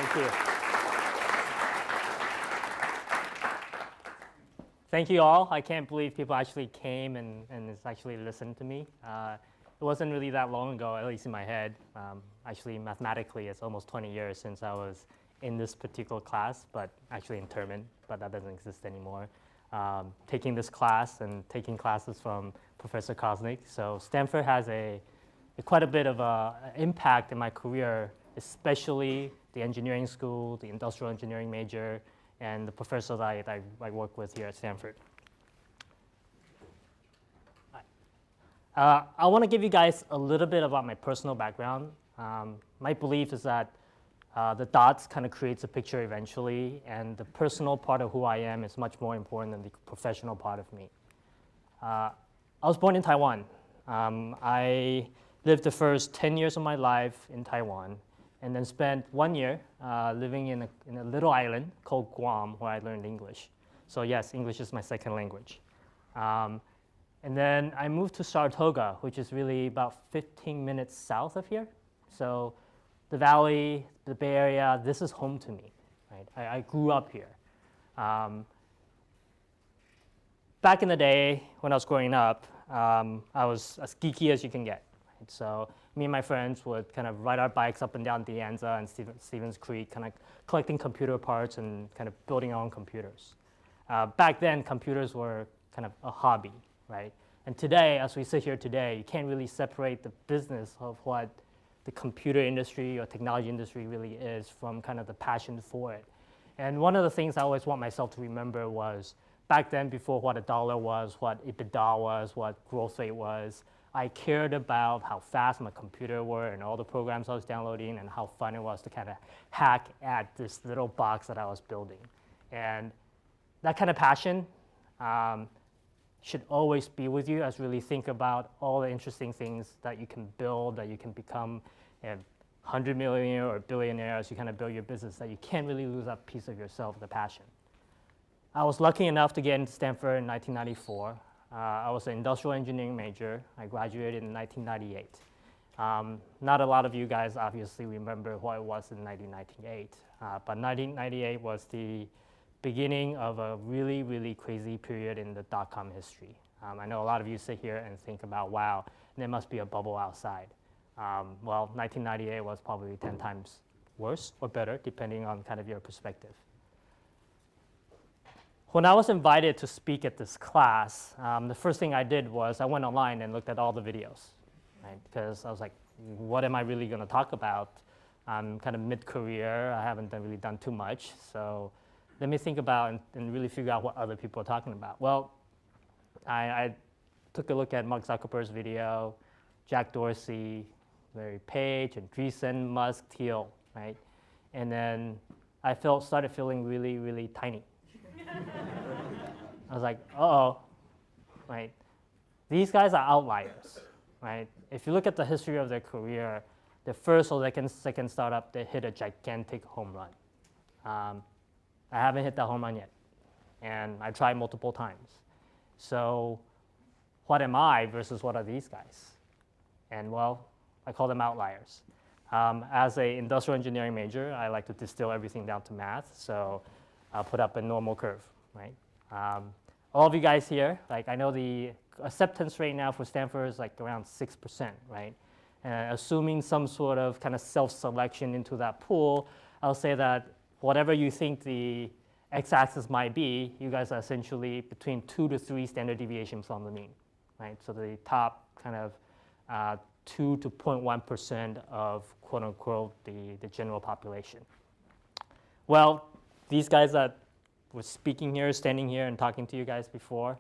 Thank you. Thank you all. I can't believe people actually came and actually listened to me. It wasn't really that long ago, at least in my head. Actually, mathematically, it's almost 20 years since I was in this particular class, but actually in Termin, but that doesn't exist anymore. Taking this class and taking classes from Professor Kosnick. So Stanford has quite a bit of an impact in my career, especially the engineering school, the industrial engineering major, and the professors I work with here at Stanford. I want to give you guys a little bit about my personal background. My belief is that the dots kind of creates a picture eventually, and the personal part of who I am is much more important than the professional part of me. I was born in Taiwan. I lived the first 10 years of my life in Taiwan, and then spent 1 year living in a little island called Guam, where I learned English. So yes, English is my second language. And then I moved to Saratoga, which is really about 15 minutes south of here. So the valley, the Bay Area, this is home to me. Right? I grew up here. Back in the day, when I was growing up, I was as geeky as you can get. Right? So me and my friends would kind of ride our bikes up and down De Anza and Stevens Creek, kind of collecting computer parts and kind of building our own computers. Back then, computers were kind of a hobby, right? And today, as we sit here today, you can't really separate the business of what the computer industry or technology industry really is from kind of the passion for it. And one of the things I always want myself to remember was back then, before what a dollar was, what EBITDA was, what growth rate was, I cared about how fast my computer were and all the programs I was downloading and how fun it was to kind of hack at this little box that I was building. And that kind of passion should always be with you as you really think about all the interesting things that you can build, that you can become a 100 millionaire or billionaire as you kind of build your business, that you can't really lose that piece of yourself, the passion. I was lucky enough to get into Stanford in 1994. I was an industrial engineering major. I graduated in 1998. Not a lot of you guys obviously remember what it was in 1998, but 1998 was the beginning of a really, really crazy period in the dot-com history. I know a lot of you sit here and think about, wow, there must be a bubble outside. Well, 1998 was probably 10 times worse or better, depending on kind of your perspective. When I was invited to speak at this class, the first thing I did was I went online and looked at all the videos, right? Because I was like, what am I really going to talk about? I'm kind of mid-career. I haven't really done too much. So let me think about and really figure out what other people are talking about. Well, I took a look at Mark Zuckerberg's video, Jack Dorsey, Larry Page, Andreessen, Musk, Thiel, right? And then I started feeling really, really tiny. I was like, uh-oh, right? These guys are outliers, right? If you look at the history of their career, the first or second startup, they hit a gigantic home run. I haven't hit that home run yet, and I tried multiple times. So what am I versus what are these guys? And well, I call them outliers. As an industrial engineering major, I like to distill everything down to math, so I'll put up a normal curve, right? All of you guys here, like I know the acceptance rate now for Stanford is like around 6%, right? And assuming some sort of kind of self-selection into that pool, I'll say that whatever you think the x-axis might be, you guys are essentially between 2 to 3 standard deviations from the mean, right? So the top kind of 2 to 0.1% of quote unquote the general population. Well, these guys that were speaking here, standing here and talking to you guys before,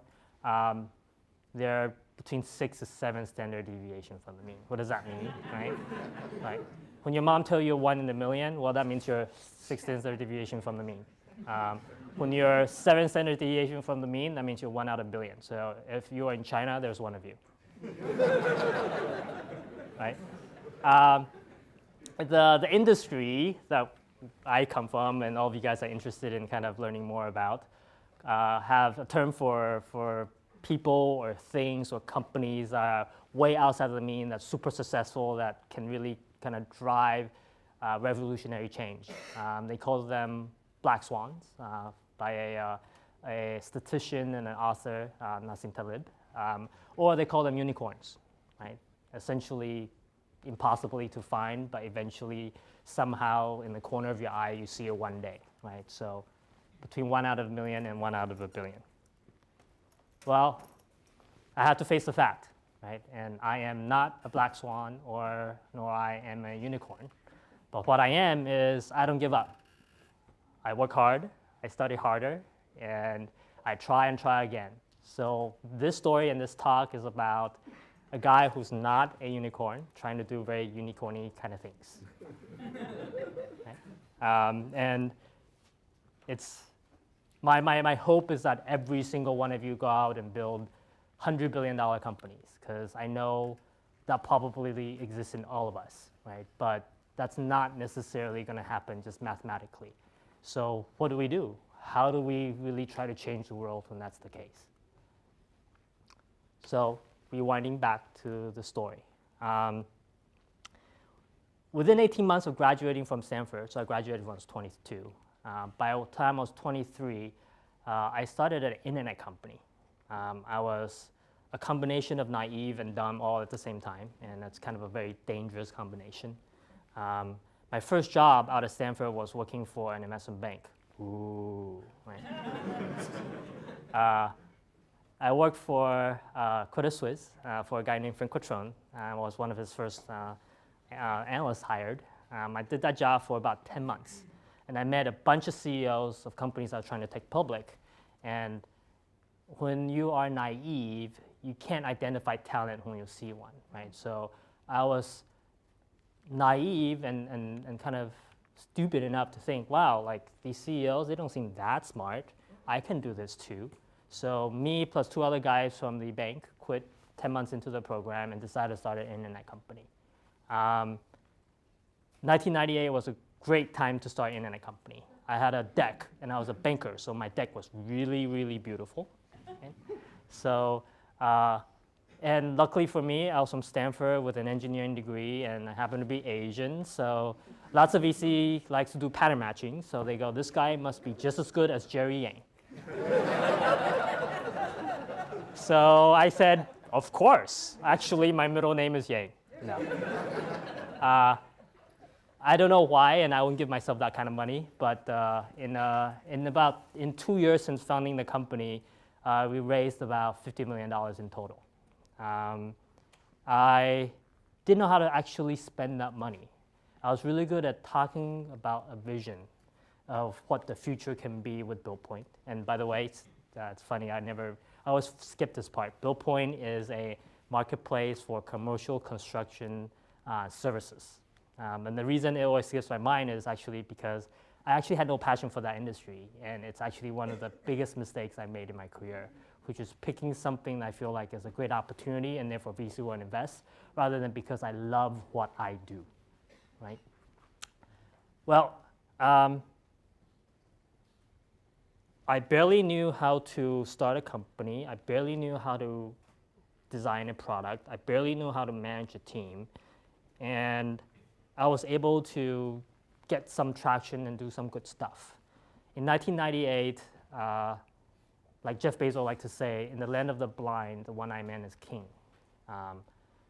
they're between 6 to 7 standard deviations from the mean. What does that mean, right? Right. When your mom tells you 1 in a million, well, that means you're 6 standard deviation from the mean. When you're 7 standard deviation from the mean, that means you're 1 out of a billion. So if you're in China, there's 1 of you. Right? The industry that I come from and all of you guys are interested in kind of learning more about have a term for people or things or companies that are way outside of the mean, that's super successful, that can really kind of drive revolutionary change. They call them black swans by a statistician and an author, Nassim Taleb, or they call them unicorns, right? Essentially impossibly to find, but eventually somehow in the corner of your eye you see it one day, right? So between 1 out of a million and 1 out of a billion. Well, I had to face the fact, right? And I am not a black swan nor I am a unicorn. But what I am is I don't give up. I work hard, I study harder, and I try and try again. So this story and this talk is about a guy who's not a unicorn trying to do very unicorny kind of things. Right? And it's my hope is that every single one of you go out and build $100 billion companies, because I know that probably exists in all of us, right? But that's not necessarily going to happen just mathematically. So what do? How do we really try to change the world when that's the case? So rewinding back to the story. Within 18 months of graduating from Stanford, so I graduated when I was 22. By the time I was 23, I started an internet company. I was a combination of naive and dumb all at the same time, and that's kind of a very dangerous combination. My first job out of Stanford was working for an investment bank. Ooh, right. I worked for Credit Suisse for a guy named Frank Quattrone. I was one of his first analysts hired. I did that job for about 10 months. And I met a bunch of CEOs of companies that are trying to take public. And when you are naive, you can't identify talent when you see one, right? So I was naive and kind of stupid enough to think, wow, like these CEOs, they don't seem that smart. I can do this too. So me plus 2 other guys from the bank quit 10 months into the program and decided to start an internet company. 1998 was a great time to start an internet company. I had a deck, and I was a banker, so my deck was really, really beautiful. Okay? So, and luckily for me, I was from Stanford with an engineering degree, and I happen to be Asian, so lots of VC likes to do pattern matching, so they go, this guy must be just as good as Jerry Yang. So I said, of course. Actually, my middle name is Yang. No. I don't know why, and I won't give myself that kind of money, but in 2 years since founding the company, we raised about $50 million in total. I didn't know how to actually spend that money. I was really good at talking about a vision of what the future can be with BuildPoint. And by the way, it's funny, I always skip this part. BuildPoint is a marketplace for commercial construction services. And the reason it always skips my mind is actually because I actually had no passion for that industry, and it's actually one of the biggest mistakes I made in my career, which is picking something that I feel like is a great opportunity and therefore VC will invest, rather than because I love what I do, right? Well, I barely knew how to start a company. I barely knew how to design a product. I barely knew how to manage a team. And I was able to get some traction and do some good stuff. In 1998, like Jeff Bezos liked to say, in the land of the blind, the one-eyed man is king.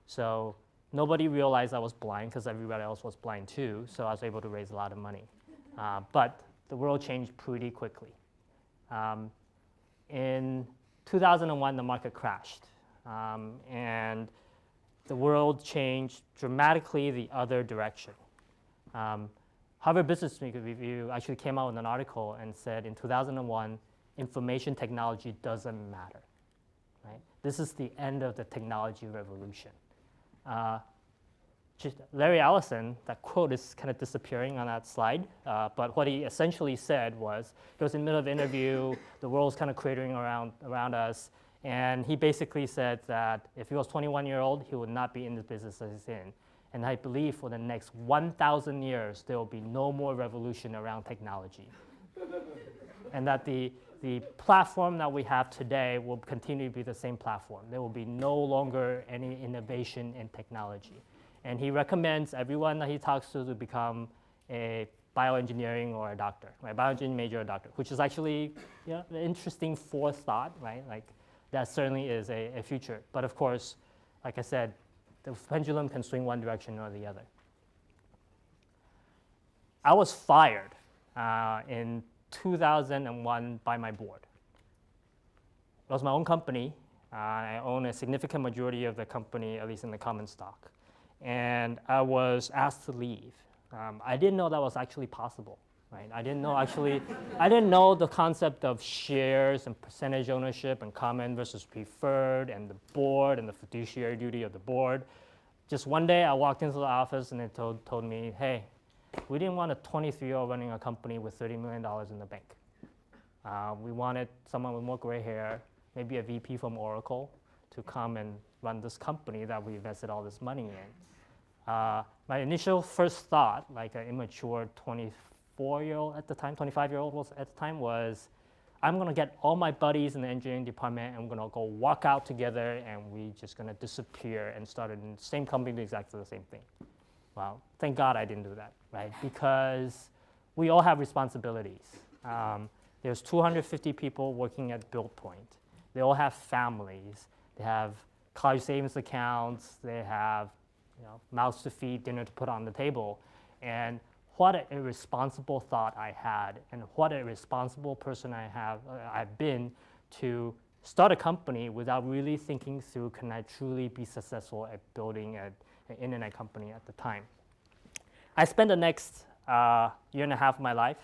So nobody realized I was blind because everybody else was blind too, so I was able to raise a lot of money. But the world changed pretty quickly. In 2001, the market crashed, and the world changed dramatically the other direction. Harvard Business Review actually came out with an article and said in 2001, information technology doesn't matter. Right? This is the end of the technology revolution. Larry Ellison, that quote is kind of disappearing on that slide, but what he essentially said was, he was in the middle of an interview, the world's kind of cratering around us, and he basically said that if he was 21-year-old, he would not be in the business that he's in. And I believe for the next 1,000 years, there will be no more revolution around technology. And that the platform that we have today will continue to be the same platform. There will be no longer any innovation in technology. And he recommends everyone that he talks to become a bioengineering or a doctor, right? Bioengineering major or doctor, which is actually an interesting forethought, right? Like that certainly is a future. But of course, like I said, the pendulum can swing one direction or the other. I was fired in 2001 by my board. It was my own company. I own a significant majority of the company, at least in the common stock. And I was asked to leave. I didn't know that was actually possible, right? I didn't know the concept of shares and percentage ownership and common versus preferred and the board and the fiduciary duty of the board. Just one day I walked into the office and they told me, hey, we didn't want a 23-year-old running a company with $30 million in the bank. We wanted someone with more gray hair, maybe a VP from Oracle, to come and run this company that we invested all this money in. My initial first thought, like an immature 24-year-old at the time, 25-year-old was at the time, was I'm going to get all my buddies in the engineering department and we're going to go walk out together and we're just going to disappear and start in the same company doing exactly the same thing. Well, thank God I didn't do that, right? Because we all have responsibilities. There's 250 people working at BuildPoint. They all have families. They have college savings accounts. They have mouths to feed, dinner to put on the table. And what an irresponsible thought I had, and what a responsible person I've been to start a company without really thinking through, can I truly be successful at building an internet company at the time. I spent the next year and a half of my life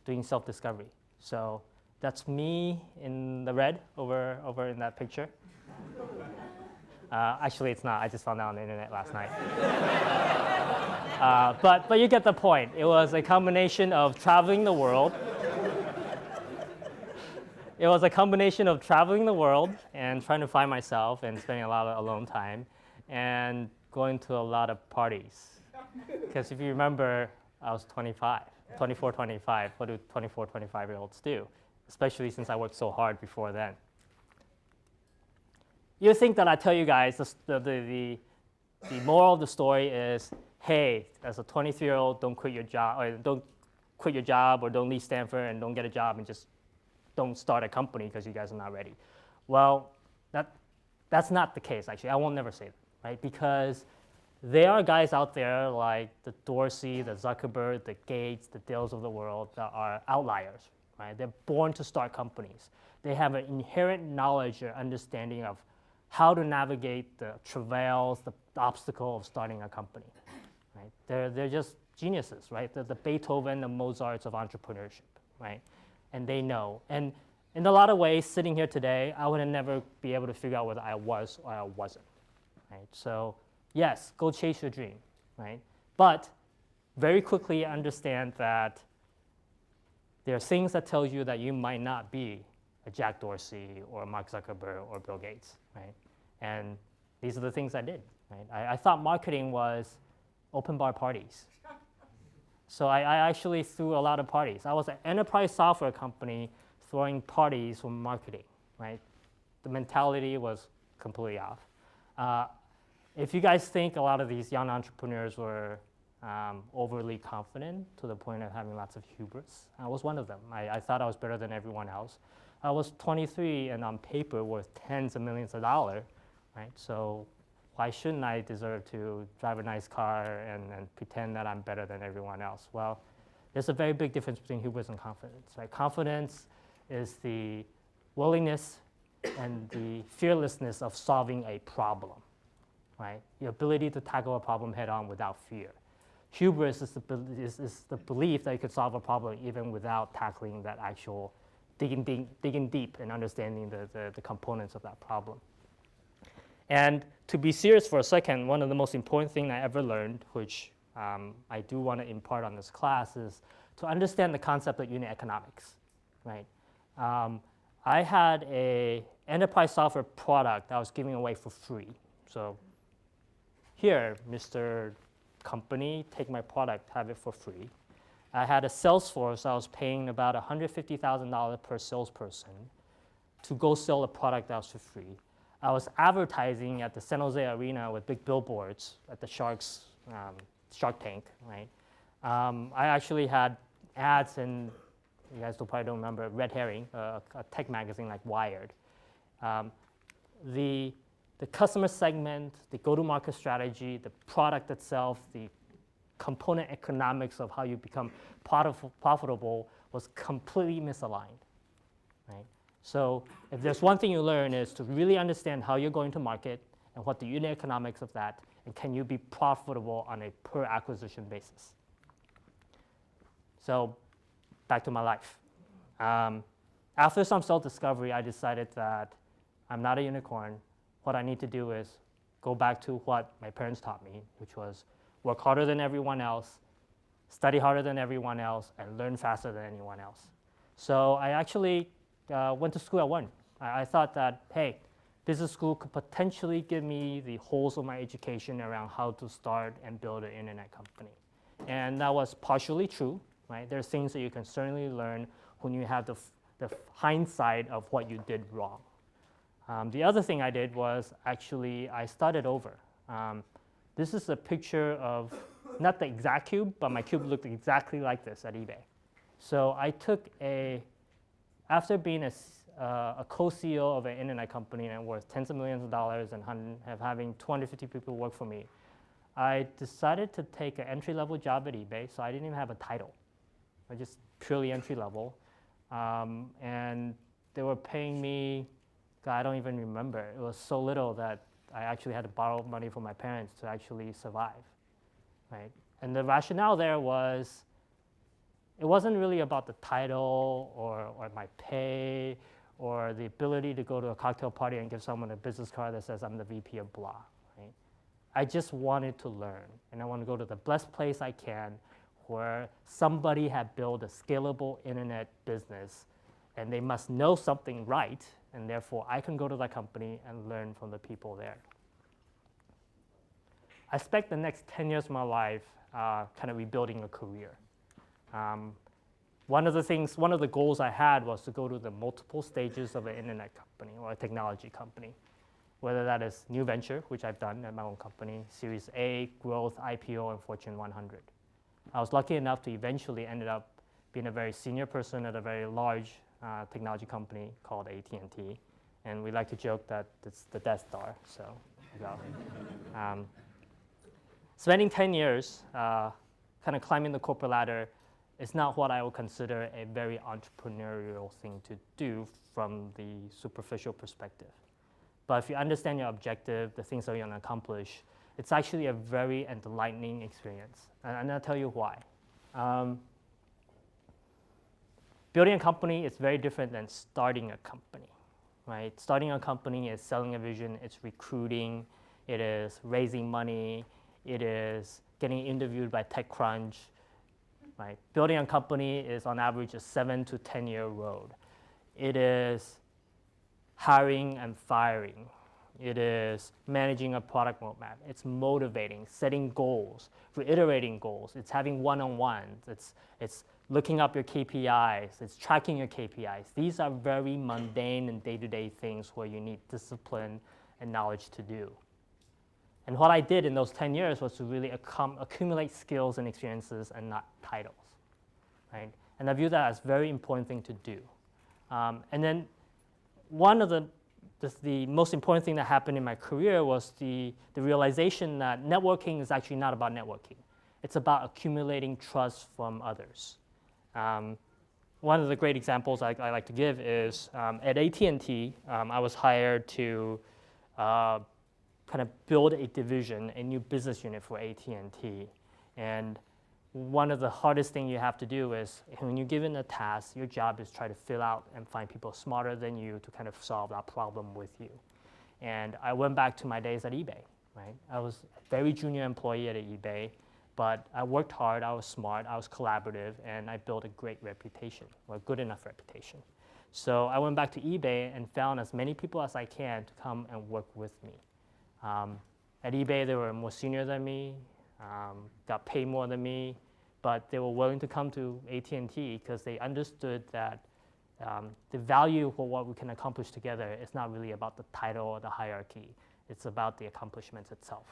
doing self-discovery. So that's me in the red over in that picture. Actually, it's not. I just found out on the internet last night. But you get the point. It was a combination of traveling the world. It was a combination of traveling the world and trying to find myself and spending a lot of alone time and going to a lot of parties. Because if you remember, I was 25, 24, 25. What do 24, 25-year-olds do? Especially since I worked so hard before then. You think that I tell you guys the moral of the story is, hey, as a 23-year-old, don't quit your job, or don't leave Stanford and don't get a job and just don't start a company because you guys are not ready. Well, that's not the case, actually. I won't never say that, right? Because there are guys out there like the Dorsey, the Zuckerberg, the Gates, the Dills of the world that are outliers, right? They're born to start companies. They have an inherent knowledge or understanding of how to navigate the travails, the obstacle of starting a company, right? They're just geniuses, right? They're the Beethoven, the Mozarts of entrepreneurship, right? And they know. And in a lot of ways, sitting here today, I would never be able to figure out whether I was or I wasn't, right? So yes, go chase your dream, right? But very quickly understand that there are things that tell you that you might not be a Jack Dorsey or Mark Zuckerberg or Bill Gates, right? And these are the things I did, right? I thought marketing was open bar parties. So I actually threw a lot of parties. I was an enterprise software company throwing parties for marketing, right? The mentality was completely off. If you guys think a lot of these young entrepreneurs were overly confident to the point of having lots of hubris, I was one of them. I thought I was better than everyone else. I was 23 and on paper worth tens of millions of dollars, right? So why shouldn't I deserve to drive a nice car and pretend that I'm better than everyone else? Well, there's a very big difference between hubris and confidence, right? Confidence is the willingness and the fearlessness of solving a problem, right? The ability to tackle a problem head on without fear. Hubris is the belief that you could solve a problem even without tackling that actual digging deep and understanding the components of that problem. And to be serious for a second, one of the most important things I ever learned, which I do want to impart on this class, is to understand the concept of unit economics, right? I had an enterprise software product that I was giving away for free. So here, Mr. Company, take my product, have it for free. I had a sales force. I was paying about $150,000 per salesperson to go sell a product that was for free. I was advertising at the San Jose Arena with big billboards at the Shark Tank, right? I actually had ads in, you guys probably don't remember, Red Herring, a tech magazine like Wired. The customer segment, the go-to-market strategy, the product itself, the component economics of how you become profitable was completely misaligned, right? So if there's one thing you learn is to really understand how you're going to market and what the unit economics of that, and can you be profitable on a per acquisition basis. So back to my life. After some self-discovery, I decided that I'm not a unicorn. What I need to do is go back to what my parents taught me, which was work harder than everyone else, study harder than everyone else, and learn faster than anyone else. So I actually went to school at one. I thought that, hey, business school could potentially give me the holes of my education around how to start and build an internet company. And that was partially true, right? There's things that you can certainly learn when you have the hindsight of what you did wrong. The other thing I did was actually I started over. This is a picture of not the exact cube, but my cube looked exactly like this at eBay. So I took after being a co-CEO of an internet company and worth tens of millions of dollars and having 250 people work for me, I decided to take an entry-level job at eBay, so I didn't even have a title. I just purely entry-level. And they were paying me, God, I don't even remember. It was so little that I actually had to borrow money from my parents to actually survive, right? And the rationale there was, it wasn't really about the title or my pay or the ability to go to a cocktail party and give someone a business card that says I'm the VP of blah, right? I just wanted to learn, and I want to go to the best place I can where somebody had built a scalable internet business, and they must know something right, and therefore I can go to that company and learn from the people there. I spent the next 10 years of my life kind of rebuilding a career. One of the goals I had was to go to the multiple stages of an internet company or a technology company, whether that is new venture, which I've done at my own company, Series A, growth, IPO, and Fortune 100. I was lucky enough to eventually ended up being a very senior person at a very large technology company called AT&T, and we like to joke that it's the Death Star. So, spending 10 years kind of climbing the corporate ladder is not what I would consider a very entrepreneurial thing to do from the superficial perspective. But if you understand your objective, the things that you're going to accomplish, it's actually a very enlightening experience. And I'll tell you why. Building a company is very different than starting a company, right? Starting a company is selling a vision, it's recruiting, it is raising money, it is getting interviewed by TechCrunch, right? Building a company is on average a 7 to 10 year road. It is hiring and firing. It is managing a product roadmap. It's motivating, setting goals, reiterating goals. It's having one-on-ones. It's looking up your KPIs. It's tracking your KPIs. These are very mundane and day-to-day things where you need discipline and knowledge to do. And what I did in those 10 years was to really accumulate skills and experiences and not titles, right? And I view that as a very important thing to do. And then one of the most important thing that happened in my career was the realization that networking is actually not about networking. It's about accumulating trust from others. One of the great examples I like to give is at AT&T, I was hired to kind of build a division, a new business unit for AT&T. And one of the hardest things you have to do is when you're given a task, your job is try to fill out and find people smarter than you to kind of solve that problem with you. And I went back to my days at eBay, right? I was a very junior employee at eBay, but I worked hard, I was smart, I was collaborative, and I built a great reputation, or a good enough reputation. So I went back to eBay and found as many people as I can to come and work with me. At eBay, they were more senior than me, got paid more than me, but they were willing to come to AT&T because they understood that the value for what we can accomplish together is not really about the title or the hierarchy. It's about the accomplishments itself.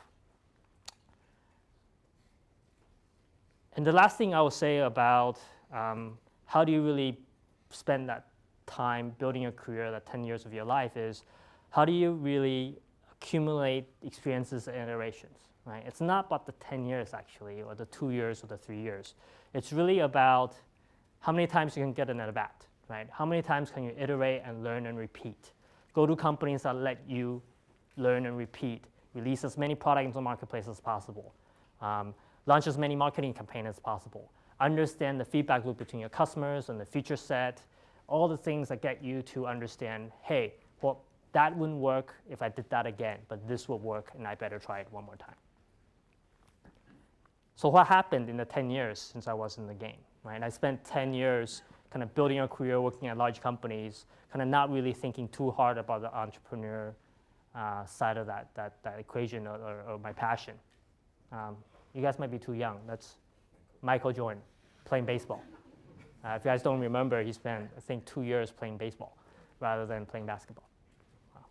And the last thing I will say about how do you really spend that time building a career, that 10 years of your life, is how do you really accumulate experiences and iterations, right? It's not about the 10 years actually, or the 2 years or the 3 years. It's really about how many times you can get an at-bat, right? How many times can you iterate and learn and repeat? Go to companies that let you learn and repeat, release as many products into the marketplace as possible, launch as many marketing campaigns as possible, understand the feedback loop between your customers and the feature set, all the things that get you to understand, hey, well, that wouldn't work if I did that again, but this will work and I better try it one more time. So what happened in the 10 years since I was in the game, right? I spent 10 years kind of building a career, working at large companies, kind of not really thinking too hard about the entrepreneur side of that equation or my passion. You guys might be too young. That's Michael Jordan playing baseball. If you guys don't remember, he spent, I think, 2 years playing baseball rather than playing basketball. Wow.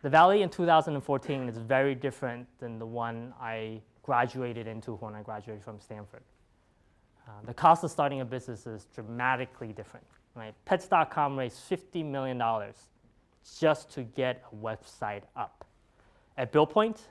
The Valley in 2014 is very different than the one I graduated into when I graduated from Stanford. The cost of starting a business is dramatically different. Right? Pets.com raised $50 million just to get a website up. At Bill Point,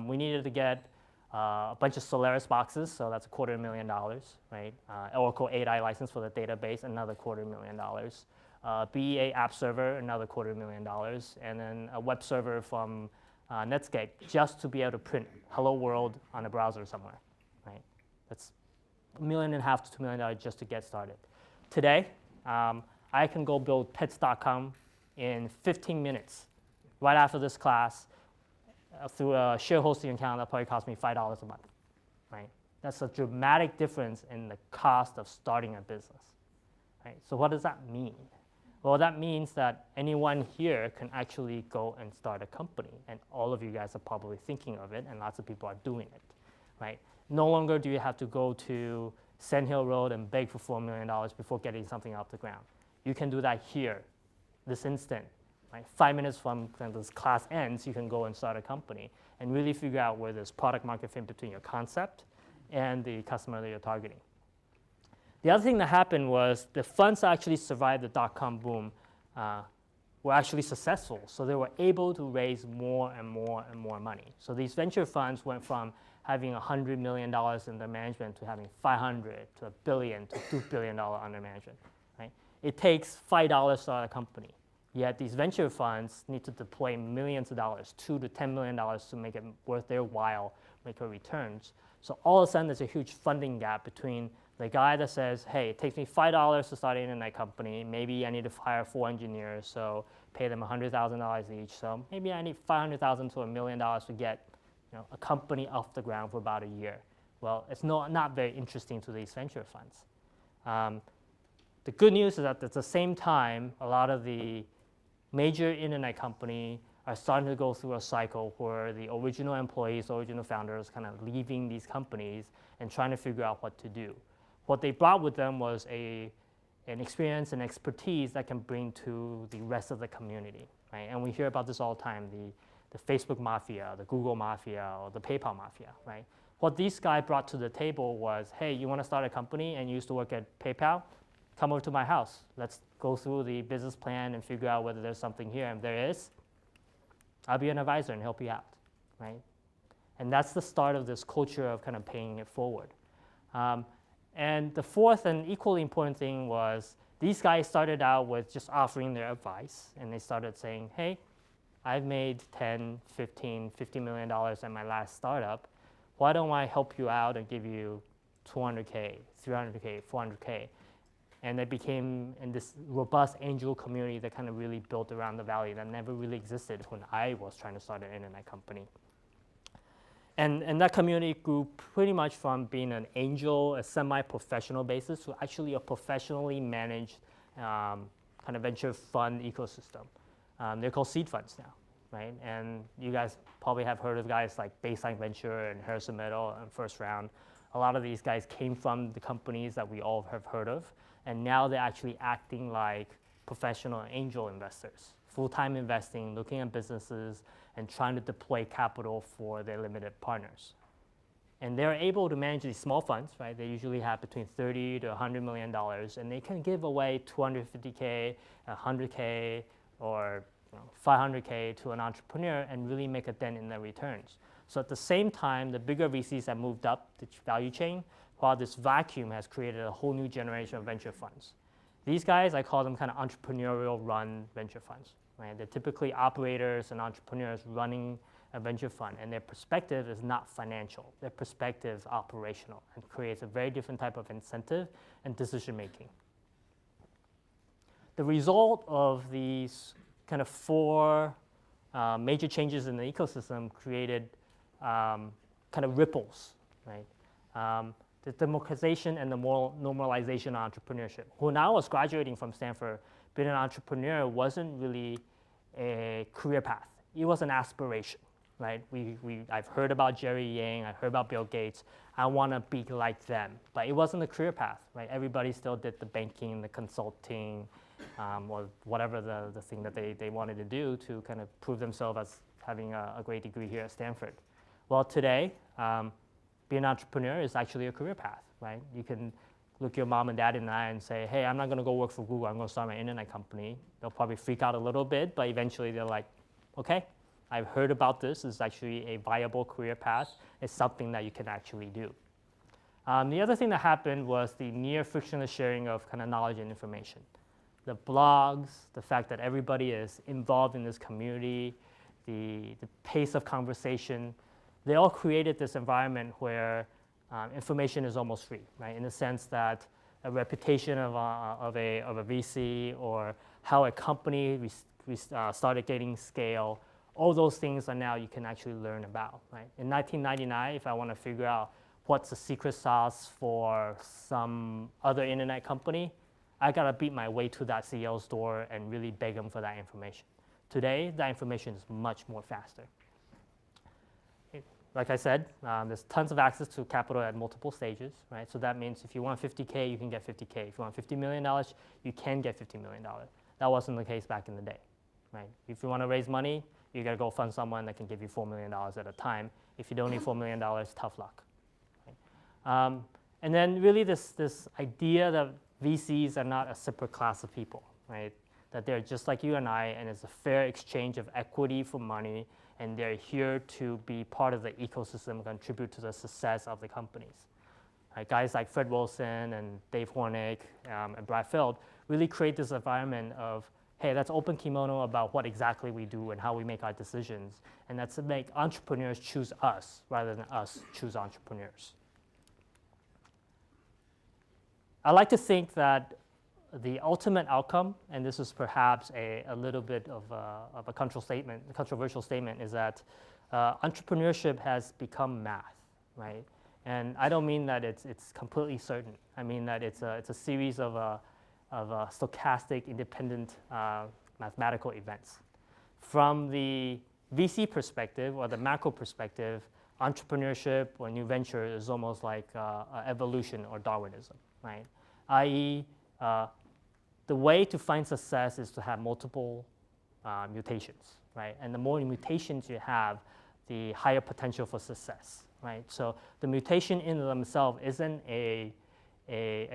we needed to get a bunch of Solaris boxes, so that's $250,000, right? Oracle 8i license for the database, another $250,000. BEA app server, another $250,000, and then a web server from Netscape just to be able to print "Hello World" on a browser somewhere, right? That's $1.5 million to $2 million just to get started. Today, I can go build Pets.com in 15 minutes, right after this class, through a share hosting account that probably cost me $5 a month, right? That's a dramatic difference in the cost of starting a business, right? So what does that mean? Well, that means that anyone here can actually go and start a company, and all of you guys are probably thinking of it, and lots of people are doing it, right? No longer do you have to go to Sand Hill Road and beg for $4 million before getting something off the ground. You can do that here, this instant. Right? 5 minutes from when this class ends, you can go and start a company and really figure out where there's product market fit between your concept and the customer that you're targeting. The other thing that happened was the funds that actually survived the dot-com boom were actually successful. So they were able to raise more and more and more money. So these venture funds went from having $100 million in their management to having 500 to $1 billion to $2 billion under management. Right? It takes $5 to start a company. Yet these venture funds need to deploy millions of dollars, $2 to $10 million, to make it worth their while, make a returns. So all of a sudden, there's a huge funding gap between the guy that says, hey, it takes me $5 to start an internet company. Maybe I need to hire 4 engineers, so pay them $100,000 each. So maybe I need $500,000 to $1 million to get a company off the ground for about a year. Well, it's not very interesting to these venture funds. The good news is that at the same time, a lot of the major internet companies are starting to go through a cycle where the original employees, original founders, kind of leaving these companies and trying to figure out what to do. What they brought with them was an experience and expertise that can bring to the rest of the community, right? And we hear about this all the time, the Facebook mafia, the Google mafia, or the PayPal mafia, right? What these guys brought to the table was, hey, you want to start a company and you used to work at PayPal? Come over to my house. Let's go through the business plan and figure out whether there's something here. And if there is, I'll be an advisor and help you out, right? And that's the start of this culture of kind of paying it forward. And the fourth and equally important thing was these guys started out with just offering their advice. And they started saying, hey, I've made $10, $15, $50 million at my last startup. Why don't I help you out and give you $200K, $300K, $400K? And they became in this robust angel community that kind of really built around the Valley that never really existed when I was trying to start an internet company. And that community grew pretty much from being an angel, a semi-professional basis, to actually a professionally managed kind of venture fund ecosystem. They're called seed funds now, right? And you guys probably have heard of guys like Baseline Venture and Harrison Meadow and First Round. A lot of these guys came from the companies that we all have heard of. and now they're actually acting like professional angel investors, full-time investing, looking at businesses, and trying to deploy capital for their limited partners. And they're able to manage these small funds, right? They usually have between $30 to $100 million, and they can give away $250K, $100K, or 500K to an entrepreneur and really make a dent in their returns. So at the same time, the bigger VCs have moved up the value chain, while this vacuum has created a whole new generation of venture funds. These guys, I call them kind of entrepreneurial run venture funds, right? They're typically operators and entrepreneurs running a venture fund, and their perspective is not financial. Their perspective is operational and creates a very different type of incentive and decision making. The result of these kind of four major changes in the ecosystem created kind of ripples, right? The democratization and the moral normalization of entrepreneurship. When I was graduating from Stanford, being an entrepreneur wasn't really a career path. It was an aspiration, right? I've heard about Jerry Yang, I've heard about Bill Gates. I want to be like them, but it wasn't a career path, right? Everybody still did the banking, the consulting, or whatever the thing that they wanted to do to kind of prove themselves as having a great degree here at Stanford. Well, today, being an entrepreneur is actually a career path, right? You can look your mom and dad in the eye and say, hey, I'm not going to go work for Google. I'm going to start my internet company. They'll probably freak out a little bit, but eventually they're like, okay, I've heard about this. It's actually a viable career path. It's something that you can actually do. The other thing that happened was the near frictionless sharing of kind of knowledge and information. The blogs, the fact that everybody is involved in this community, the pace of conversation, they all created this environment where information is almost free, right? In the sense that a reputation of a VC or how a company started getting scale, all those things are now you can actually learn about, right? In 1999, if I want to figure out what's the secret sauce for some other internet company, I got to beat my way to that CEO's door and really beg them for that information. Today, that information is much more faster. Like I said, there's tons of access to capital at multiple stages, right? So that means if you want 50K, you can get 50K. If you want $50 million, you can get $50 million. That wasn't the case back in the day, right? If you want to raise money, you got to go fund someone that can give you $4 million at a time. If you don't need $4 million, tough luck. Right? And then really this idea that VCs are not a separate class of people, right? That they're just like you and I, and it's a fair exchange of equity for money, and they're here to be part of the ecosystem, contribute to the success of the companies. Right? Guys like Fred Wilson and Dave Hornick and Brad Feld really create this environment of, hey, let's open kimono about what exactly we do and how we make our decisions, and let's make entrepreneurs choose us rather than us choose entrepreneurs. I like to think that the ultimate outcome, and this is perhaps a little bit of a controversial statement, is that entrepreneurship has become math, right? And I don't mean that it's completely certain. I mean that it's a series of stochastic, independent mathematical events. From the VC perspective or the macro perspective, entrepreneurship or new venture is almost like evolution or Darwinism, right? i.e., the way to find success is to have multiple mutations, right? And the more mutations you have, the higher potential for success, right? So the mutation in themselves isn't a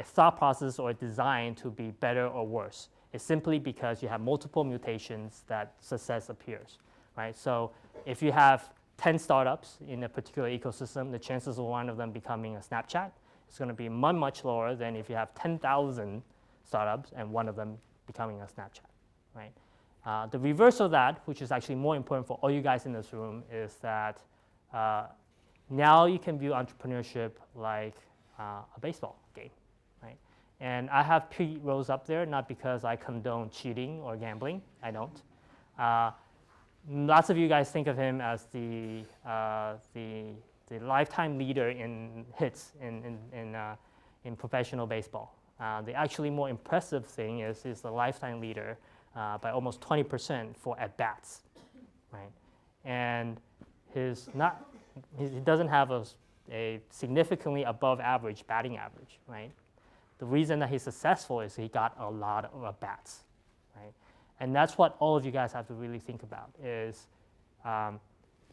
thought process or design to be better or worse. It's simply because you have multiple mutations that success appears, right? So if you have 10 startups in a particular ecosystem, the chances of one of them becoming a Snapchat is going to be much lower than if you have 10,000 startups and one of them becoming a Snapchat, right? The reverse of that, which is actually more important for all you guys in this room, is that now you can view entrepreneurship like a baseball game, right? And I have Pete Rose up there, not because I condone cheating or gambling. I don't. Lots of you guys think of him as the lifetime leader in hits in professional baseball. The actually more impressive thing is he's the lifetime leader by almost 20% for at-bats, right? And he doesn't have a significantly above average batting average, right? The reason that he's successful is he got a lot of at-bats, right? And that's what all of you guys have to really think about is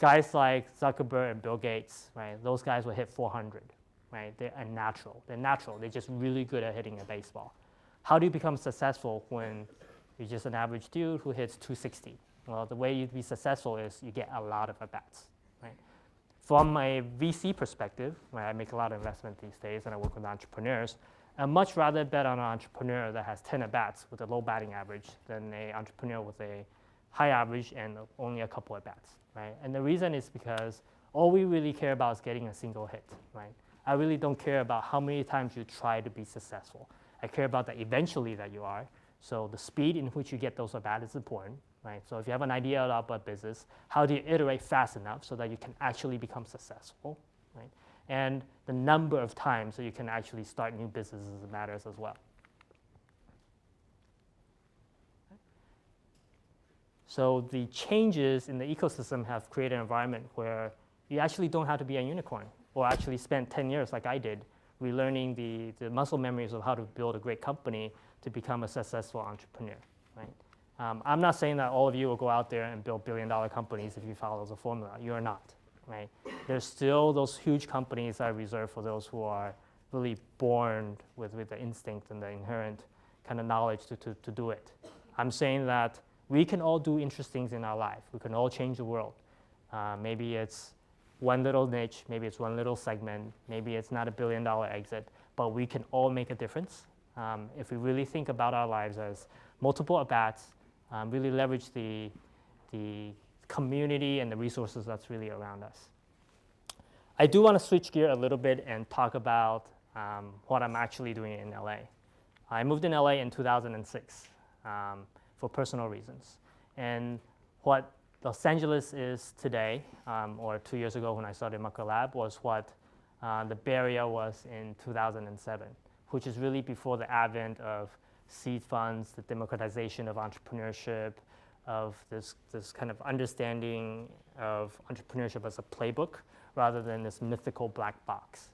guys like Zuckerberg and Bill Gates, right? Those guys will hit 400, right? They're natural. They're just really good at hitting a baseball. How do you become successful when you're just an average dude who hits 260? Well, the way you'd be successful is you get a lot of at-bats, right? From a VC perspective, right, I make a lot of investment these days and I work with entrepreneurs. I'd much rather bet on an entrepreneur that has 10 at-bats with a low batting average than an entrepreneur with a high average and only a couple at-bats, right? And the reason is because all we really care about is getting a single hit, right? I really don't care about how many times you try to be successful. I care about that eventually that you are. So the speed in which you get those at-bats is important, right? So if you have an idea about a business, how do you iterate fast enough so that you can actually become successful, right? And the number of times that you can actually start new businesses matters as well. So the changes in the ecosystem have created an environment where you actually don't have to be a unicorn or actually spend 10 years like I did relearning the muscle memories of how to build a great company to become a successful entrepreneur, right? I'm not saying that all of you will go out there and build billion-dollar companies if you follow the formula. You are not, right? There's still those huge companies that are reserved for those who are really born with the instinct and the inherent kind of knowledge to do it. I'm saying that we can all do interesting things in our life. We can all change the world. Maybe it's one little niche, maybe it's one little segment, maybe it's not a billion-dollar exit, but we can all make a difference if we really think about our lives as multiple at-bats, really leverage the community and the resources that's really around us. I do want to switch gear a little bit and talk about what I'm actually doing in LA. I moved in LA in 2006 for personal reasons. And what Los Angeles is today, or 2 years ago when I started MuckerLab, was what the Bay Area was in 2007, which is really before the advent of seed funds, the democratization of entrepreneurship, of this kind of understanding of entrepreneurship as a playbook rather than this mythical black box.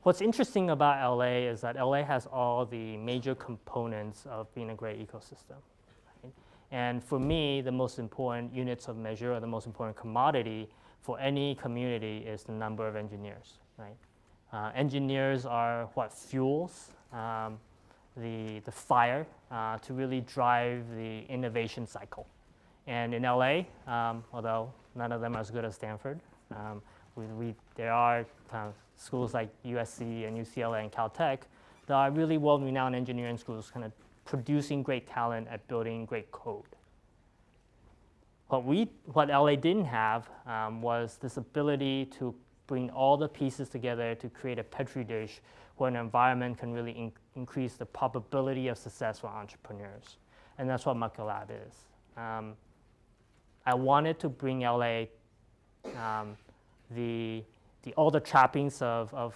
What's interesting about LA is that LA has all the major components of being a great ecosystem. Right? And for me, the most important units of measure or the most important commodity for any community is the number of engineers. Right? Engineers are what fuels the fire to really drive the innovation cycle. And in LA, although none of them are as good as Stanford, there are schools like USC and UCLA and Caltech that are really well-renowned engineering schools kind of producing great talent at building great code. What LA didn't have was this ability to bring all the pieces together to create a petri dish where an environment can really increase the probability of success for entrepreneurs. And that's what MuckerLab is. I wanted to bring LA all the trappings of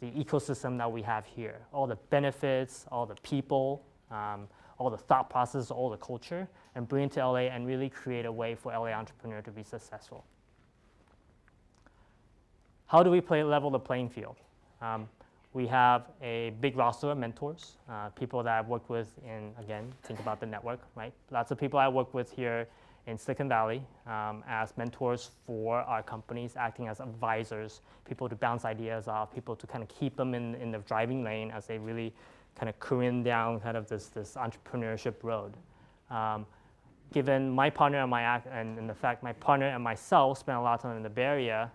the ecosystem that we have here, all the benefits, all the people, all the thought process, all the culture, and bring it to LA and really create a way for LA entrepreneur to be successful. How do we level the playing field? We have a big roster of mentors, people that I've worked with again, think about the network, right? Lots of people I work with here in Silicon Valley as mentors for our companies, acting as advisors, people to bounce ideas off, people to kind of keep them in the driving lane as they really kind of careen down kind of this entrepreneurship road. Given my partner and the fact my partner and myself spent a lot of time in the Bay Area,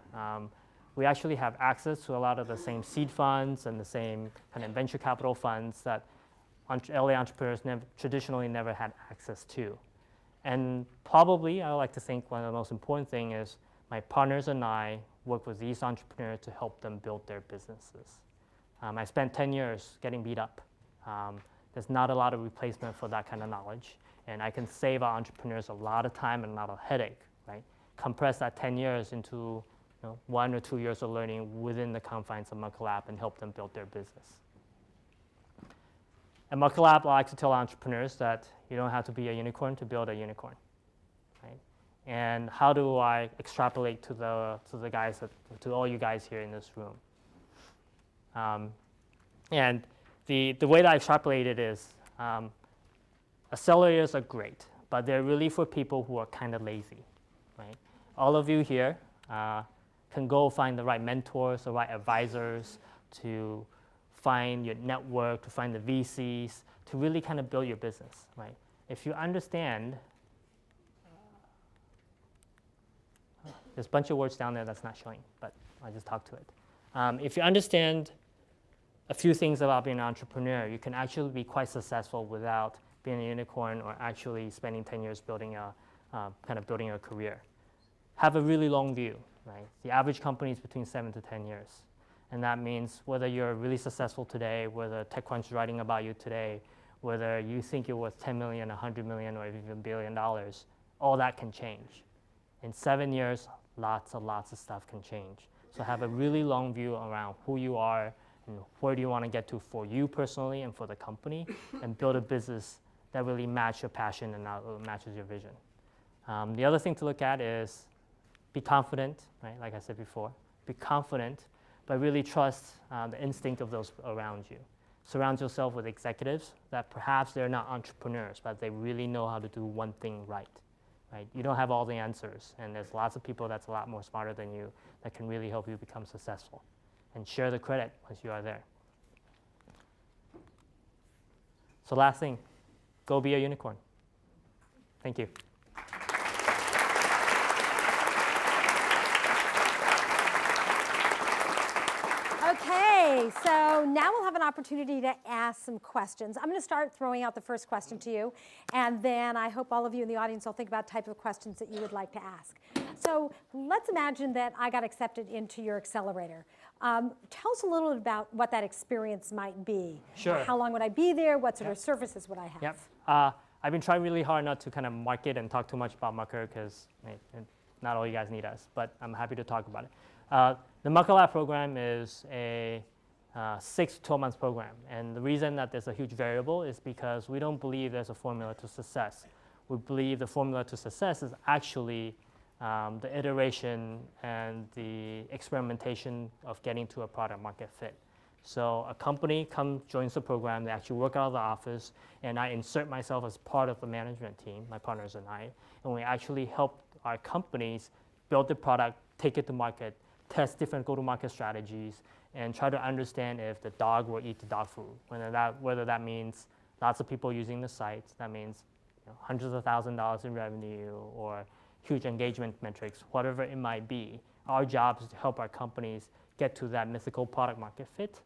we actually have access to a lot of the same seed funds and the same kind of venture capital funds that LA entrepreneurs traditionally never had access to. And probably, I like to think one of the most important thing is my partners and I work with these entrepreneurs to help them build their businesses. I spent 10 years getting beat up. There's not a lot of replacement for that kind of knowledge. And I can save our entrepreneurs a lot of time and a lot of headache, right? Compress that 10 years into 1 or 2 years of learning within the confines of MuckerLab and help them build their business. At MuckerLab, I like to tell entrepreneurs that you don't have to be a unicorn to build a unicorn, right? And how do I extrapolate to the guys, to all you guys here in this room? And the way that I extrapolate it is accelerators are great, but they're really for people who are kind of lazy, right? All of you here can go find the right mentors, the right advisors, to find your network, to find the VCs, to really kind of build your business, right? If you understand, there's a bunch of words down there that's not showing, but I just talked to it. If you understand a few things about being an entrepreneur, you can actually be quite successful without being a unicorn or actually spending 10 years building building a career. Have a really long view, right? The average company is between 7 to 10 years. And that means whether you're really successful today, whether TechCrunch is writing about you today, whether you think you're worth 10 million, 100 million, or even $1 billion, all that can change. In 7 years, lots of stuff can change. So have a really long view around who you are and where do you want to get to for you personally and for the company, and build a business that really matches your passion and matches your vision. The other thing to look at is be confident, right? Like I said before, be confident, but really trust the instinct of those around you. Surround yourself with executives that perhaps they're not entrepreneurs, but they really know how to do one thing right. Right? You don't have all the answers, and there's lots of people that's a lot more smarter than you that can really help you become successful. And share the credit once you are there. So last thing, go be a unicorn. Thank you. Okay, so now we'll have an opportunity to ask some questions. I'm going to start throwing out the first question to you, and then I hope all of you in the audience will think about type of questions that you would like to ask. So let's imagine that I got accepted into your accelerator. Tell us a little bit about what that experience might be. Sure. How long would I be there? What sort of services would I have? Yep. I've been trying really hard not to kind of market and talk too much about Mucker because not all you guys need us, but I'm happy to talk about it. The MuckerLab program is a 6 to 12 months program. And the reason that there's a huge variable is because we don't believe there's a formula to success. We believe the formula to success is actually the iteration and the experimentation of getting to a product market fit. So a company joins the program, they actually work out of the office, and I insert myself as part of the management team, my partners and I, and we actually help our companies build the product, take it to market, test different go-to-market strategies, and try to understand if the dog will eat the dog food. Whether that means lots of people using the site, that means hundreds of $1,000s in revenue or huge engagement metrics, whatever it might be. Our job is to help our companies get to that mythical product market fit,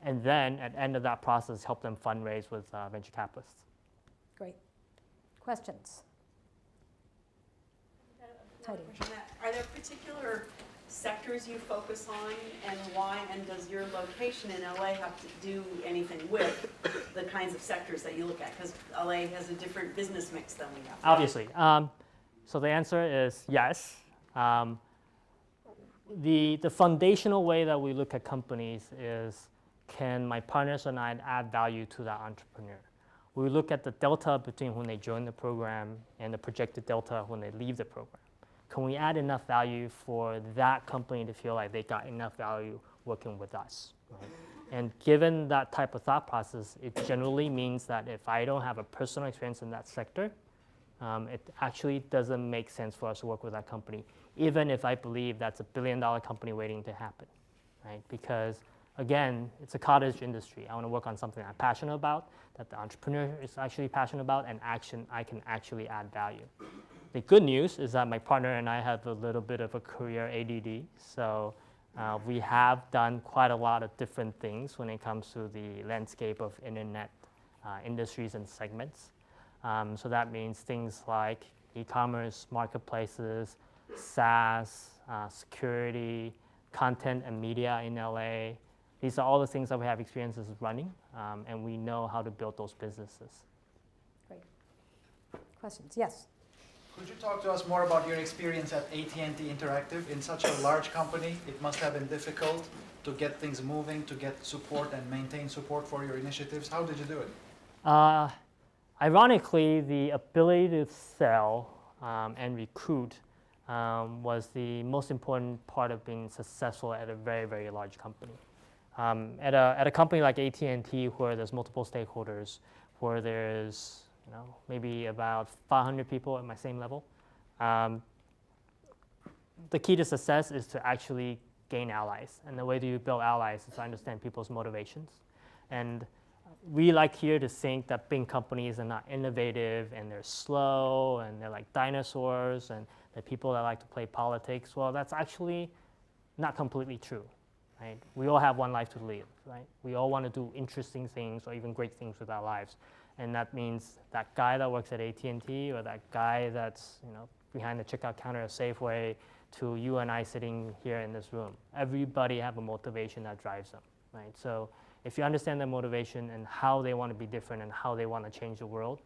and then at the end of that process, help them fundraise with venture capitalists. Great. Questions? Are there particular sectors you focus on, and why, and does your location in LA have to do anything with the kinds of sectors that you look at? Because LA has a different business mix than we have. Obviously. So the answer is yes. The foundational way that we look at companies is, can my partners and I add value to that entrepreneur? We look at the delta between when they join the program and the projected delta when they leave the program. Can we add enough value for that company to feel like they got enough value working with us? Right? And given that type of thought process, it generally means that if I don't have a personal experience in that sector, it actually doesn't make sense for us to work with that company, even if I believe that's a billion-dollar company waiting to happen, right? Because again, it's a cottage industry. I want to work on something I'm passionate about, that the entrepreneur is actually passionate about, and I can actually add value. The good news is that my partner and I have a little bit of a career ADD, so we have done quite a lot of different things when it comes to the landscape of internet industries and segments. So that means things like e-commerce, marketplaces, SaaS, security, content and media in LA. These are all the things that we have experiences running, and we know how to build those businesses. Great. Questions? Yes. Could you talk to us more about your experience at AT&T Interactive? In such a large company, it must have been difficult to get things moving, to get support and maintain support for your initiatives. How did you do it? Ironically, the ability to sell and recruit was the most important part of being successful at a very, very large company. At a company like AT&T, where there's multiple stakeholders, where there's maybe about 500 people at my same level, the key to success is to actually gain allies. And the way that you build allies is to understand people's motivations. And we like here to think that big companies are not innovative and they're slow and they're like dinosaurs and they're people that like to play politics. Well, that's actually not completely true, right? We all have one life to live, right? We all want to do interesting things or even great things with our lives. And that means that guy that works at AT&T or that guy that's behind the checkout counter at Safeway to you and I sitting here in this room. Everybody have a motivation that drives them, right? So if you understand their motivation and how they want to be different and how they want to change the world,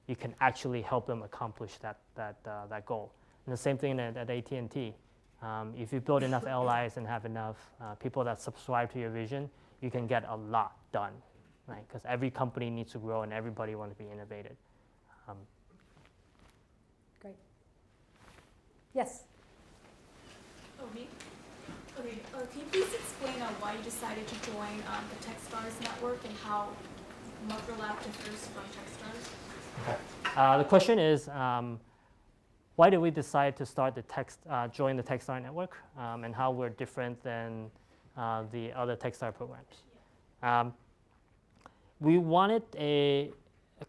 you can actually help them accomplish that goal. And the same thing at AT&T. If you build enough allies and have enough people that subscribe to your vision, you can get a lot done, right? Because every company needs to grow and everybody wants to be innovative. Great. Yes? Oh, me? Okay, can you please explain why you decided to join the Techstars network and how MuckerLab differs from Techstars? The question is, why did we decide to start join the Techstar network, and how we're different than the other Techstar programs? We wanted a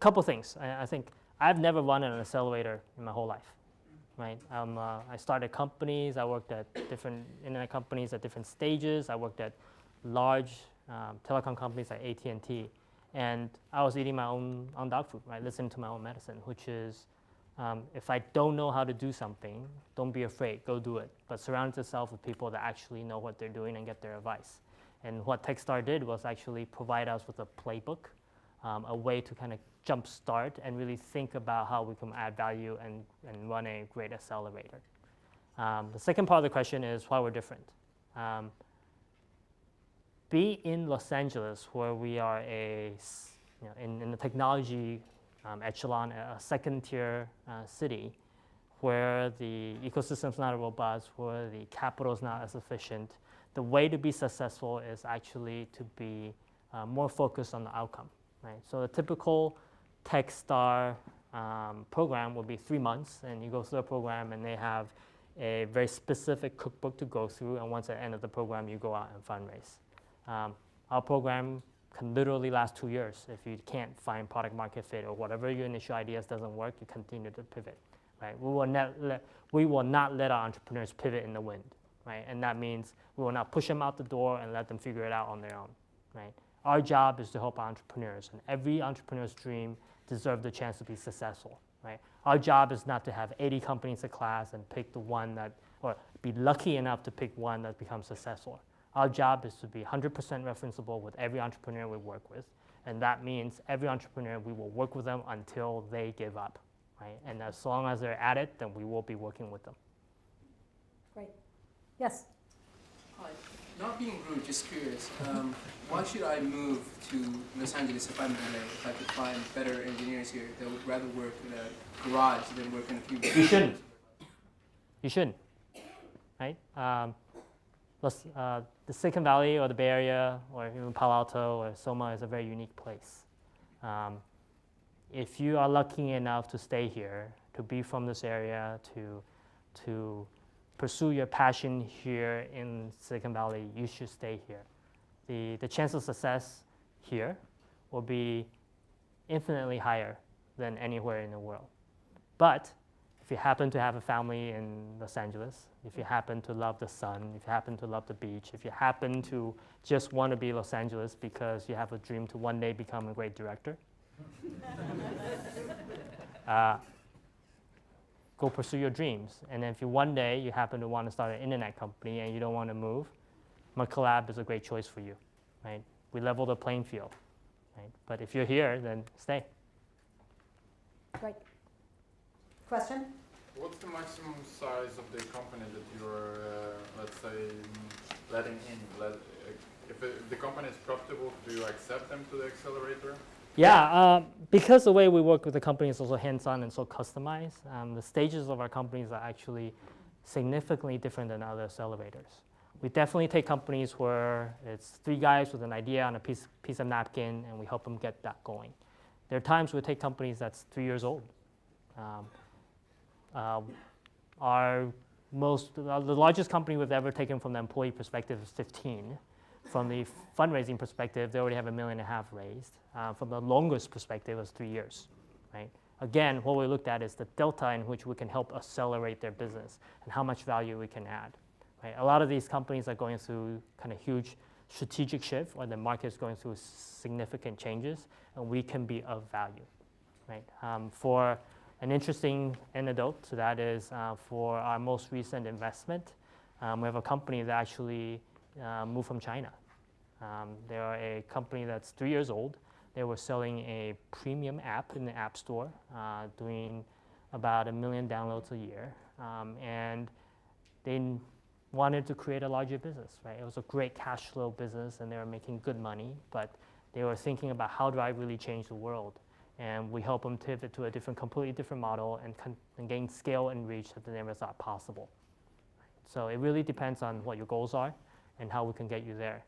couple things. I think I've never run an accelerator in my whole life, right? I started companies. I worked at different internet companies at different stages. I worked at large telecom companies like AT&T, and I was eating my own dog food, right? Listening to my own medicine, which is if I don't know how to do something, don't be afraid, go do it. But surround yourself with people that actually know what they're doing and get their advice. And what Techstar did was actually provide us with a playbook, a way to kind of jumpstart and really think about how we can add value and run a great accelerator. The second part of the question is why we're different. Be in Los Angeles, where we are in the technology echelon, a second-tier city, where the ecosystem is not robust, where the capital is not as efficient. The way to be successful is actually to be more focused on the outcome, right? So the typical Techstar program will be 3 months, and you go through the program, and they have a very specific cookbook to go through, and once at the end of the program, you go out and fundraise. Our program can literally last 2 years. If you can't find product market fit or whatever your initial ideas doesn't work, you continue to pivot, right? We will not let our entrepreneurs pivot in the wind, right? And that means we will not push them out the door and let them figure it out on their own, right? Our job is to help entrepreneurs, and every entrepreneur's dream deserves the chance to be successful, right? Our job is not to have 80 companies in class and pick the one that, or be lucky enough to pick one that becomes successful. Our job is to be 100% referenceable with every entrepreneur we work with, and that means every entrepreneur, we will work with them until they give up, right? And as long as they're at it, then we will be working with them. Great. Yes? Hi. Not being rude, just curious. Why should I move to Los Angeles if I'm in LA? If I could find better engineers here that would rather work in a garage than work in a cubicle? You shouldn't. You shouldn't, right? The Silicon Valley or the Bay Area or even Palo Alto or Soma is a very unique place. If you are lucky enough to stay here, to be from this area, to pursue your passion here in Silicon Valley, you should stay here. The chance of success here will be infinitely higher than anywhere in the world. But if you happen to have a family in Los Angeles, if you happen to love the sun, if you happen to love the beach, if you happen to just want to be Los Angeles because you have a dream to one day become a great director, go pursue your dreams. And if one day you happen to want to start an internet company and you don't want to move, MuckerLab is a great choice for you, right? We level the playing field, right? But if you're here, then stay. Great. Question? What's the maximum size of the company that you're, let's say, letting in? If the company is profitable, do you accept them to the accelerator? Yeah, because the way we work with the company is also hands-on and so customized, the stages of our companies are actually significantly different than other accelerators. We definitely take companies where it's 3 guys with an idea on a piece of napkin, and we help them get that going. There are times we take companies that's 3 years old. The largest company we've ever taken from the employee perspective is 15. From the fundraising perspective, they already have $1.5 million raised. From the longest perspective, it was 3 years, right? Again, what we looked at is the delta in which we can help accelerate their business and how much value we can add, right? A lot of these companies are going through kind of huge strategic shift, or the market is going through significant changes, and we can be of value, right? For an interesting anecdote to that is for our most recent investment, we have a company that actually moved from China. They are a company that's 3 years old. They were selling a premium app in the App Store, doing about 1 million downloads a year, and they wanted to create a larger business, right? It was a great cash flow business, and they were making good money, but they were thinking about how do I really change the world? And we help them pivot to a completely different model and gain scale and reach that they never thought possible. So it really depends on what your goals are and how we can get you there.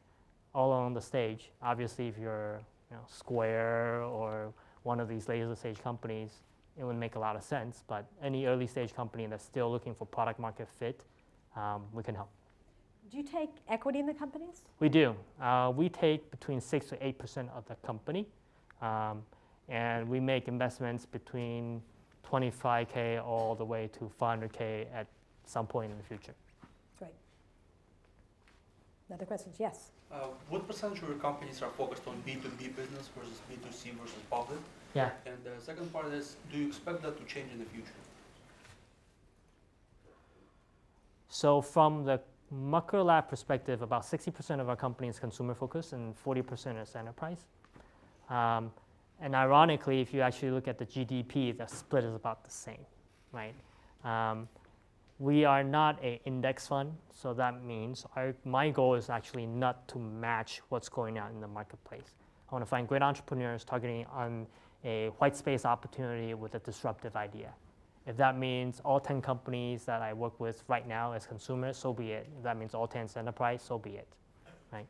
All along the stage, obviously, if you're Square or one of these later stage companies, it would make a lot of sense. But any early stage company that's still looking for product market fit, we can help. Do you take equity in the companies? We do. We take between 6 to 8% of the company. And we make investments between $25K all the way to $500K at some point in the future. Great. Other questions? Yes. What percentage of your companies are focused on B2B business versus B2C versus public? Yeah. And the second part is, do you expect that to change in the future? So from the MuckerLab perspective, about 60% of our company is consumer focused and 40% is enterprise. And ironically, if you actually look at the GDP, the split is about the same, right? We are not an index fund, so that means my goal is actually not to match what's going on in the marketplace. I want to find great entrepreneurs targeting on a white space opportunity with a disruptive idea. If that means all 10 companies that I work with right now as consumers, so be it. If that means all 10 is enterprise, so be it, right?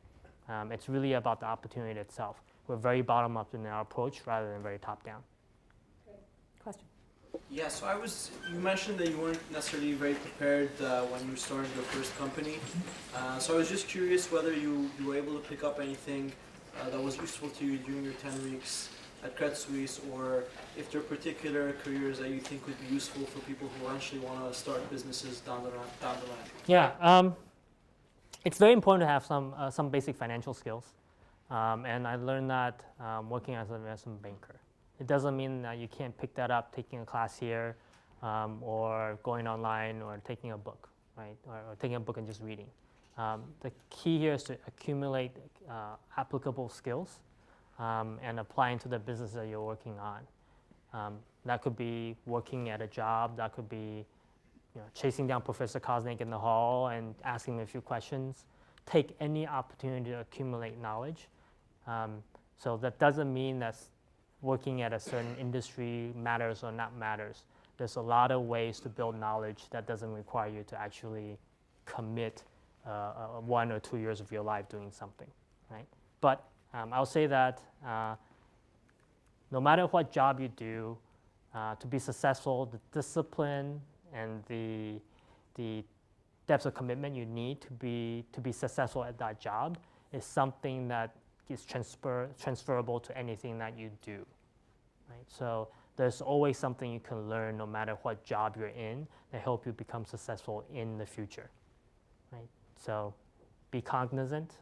It's really about the opportunity itself. We're very bottom up in our approach rather than very top down. Question. Yeah, so you mentioned that you weren't necessarily very prepared when you started your first company. So I was just curious whether you were able to pick up anything that was useful to you during your 10 weeks at Credit Suisse, or if there are particular careers that you think would be useful for people who eventually want to start businesses down the line. Yeah, it's very important to have some basic financial skills. And I learned that working as an investment banker. It doesn't mean that you can't pick that up taking a class here, or going online, or taking a book, right? Or taking a book and just reading. The key here is to accumulate applicable skills and applying to the business that you're working on. That could be working at a job. That could be chasing down Professor Kosnick in the hall and asking him a few questions. Take any opportunity to accumulate knowledge. So that doesn't mean that working at a certain industry matters or not matters. There's a lot of ways to build knowledge that doesn't require you to actually commit 1 or 2 years of your life doing something, right? But I'll say that no matter what job you do, to be successful, the discipline and the depth of commitment you need to be successful at that job is something that is transferable to anything that you do, right? So there's always something you can learn no matter what job you're in that help you become successful in the future, right? So be cognizant,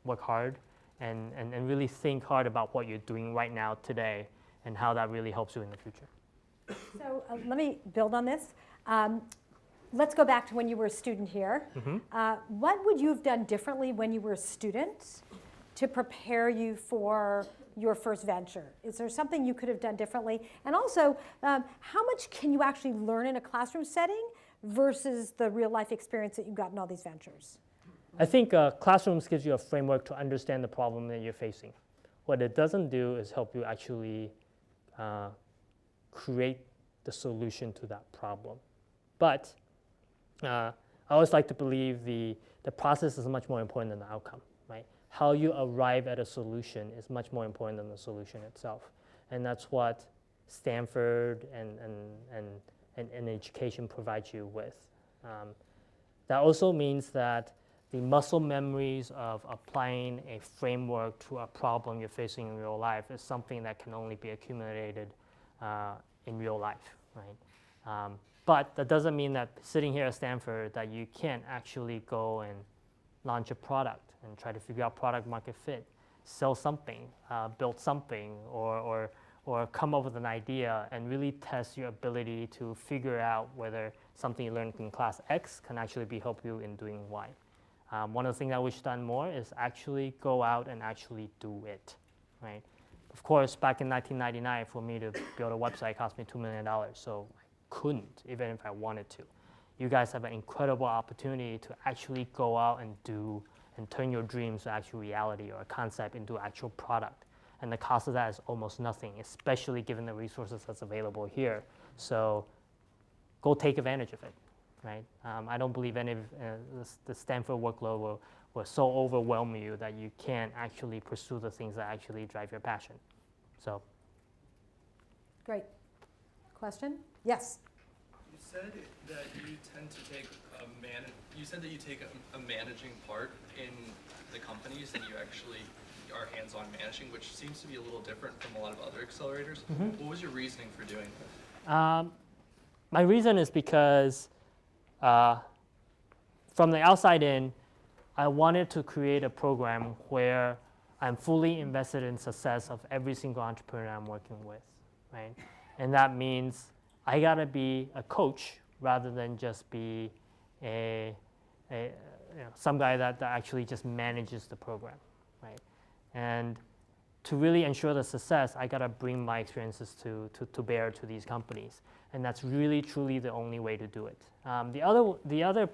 work hard, and really think hard about what you're doing right now today and how that really helps you in the future. So let me build on this. Let's go back to when you were a student here. Mm-hmm. What would you have done differently when you were a student to prepare you for your first venture? Is there something you could have done differently? And also, how much can you actually learn in a classroom setting versus the real life experience that you got in all these ventures? I think classrooms gives you a framework to understand the problem that you're facing. What it doesn't do is help you actually create the solution to that problem. But I always like to believe the process is much more important than the outcome, right? How you arrive at a solution is much more important than the solution itself. And that's what Stanford and education provides you with. That also means that the muscle memories of applying a framework to a problem you're facing in real life is something that can only be accumulated in real life, right? But that doesn't mean that sitting here at Stanford that you can't actually go and launch a product and try to figure out product market fit, sell something, build something, or come up with an idea and really test your ability to figure out whether something you learned in class X can actually help you in doing Y. One of the things I wish done more is actually go out and actually do it, right? Of course, back in 1999, for me to build a website cost me $2 million, so I couldn't, even if I wanted to. You guys have an incredible opportunity to actually go out and do and turn your dreams to actual reality or a concept into actual product. And the cost of that is almost nothing, especially given the resources that's available here. So go take advantage of it, right? I don't believe any of the Stanford workload will so overwhelm you that you can't actually pursue the things that actually drive your passion. So. Great. Question? Yes. You said that you tend to take you take a managing part in the companies and you actually are hands-on managing, which seems to be a little different from a lot of other accelerators. Mm-hmm. What was your reasoning for doing this? My reason is because from the outside in, I wanted to create a program where I'm fully invested in success of every single entrepreneur I'm working with, right? And that means I gotta be a coach rather than just be some guy that actually just manages the program, right? And to really ensure the success, I gotta bring my experiences to bear to these companies, and that's really truly the only way to do it. The other